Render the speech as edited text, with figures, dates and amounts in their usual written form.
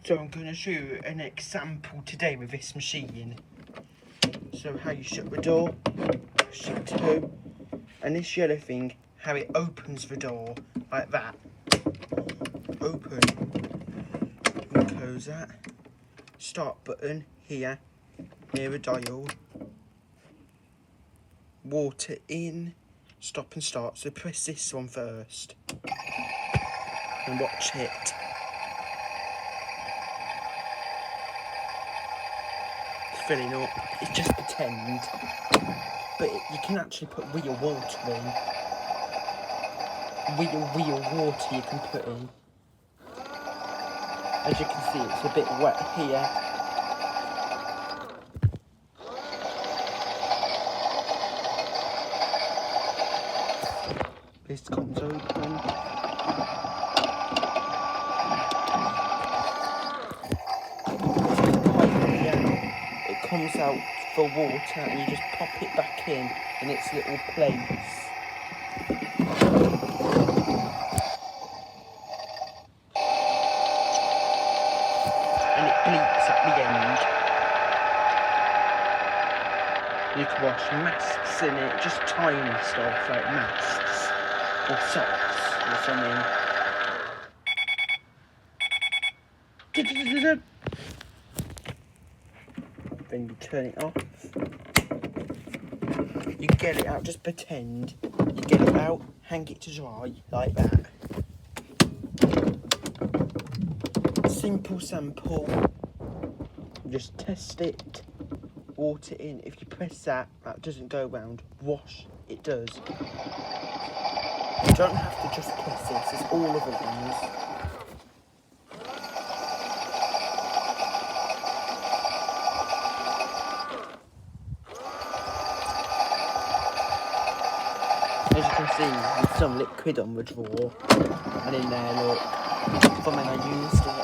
So I'm going to show you an example today with this machine. So how you shut the door, shut to, and this yellow thing, how it opens the door like that. Open, and close that. Start button here, near the dial. Water in, stop and start. So press this one first, and watch it. Filling up. It's just pretend, but you can actually put real water in. Real water you can put in. As you can see, it's a bit wet here. This comes open. It comes out for water and you just pop it back in its little place. And it bleeps at the end. You can wash masks in it, just tiny stuff like masks or socks or something. Then you turn it off. You get it out, just pretend. You get it out, hang it to dry, like that. Simple sample. Just test it. Water in. If you press that, that doesn't go round. Wash, it does. You don't have to just press this, it's all of the ones. As you can see, there's some liquid on the drawer, and in there, look, from when I used it.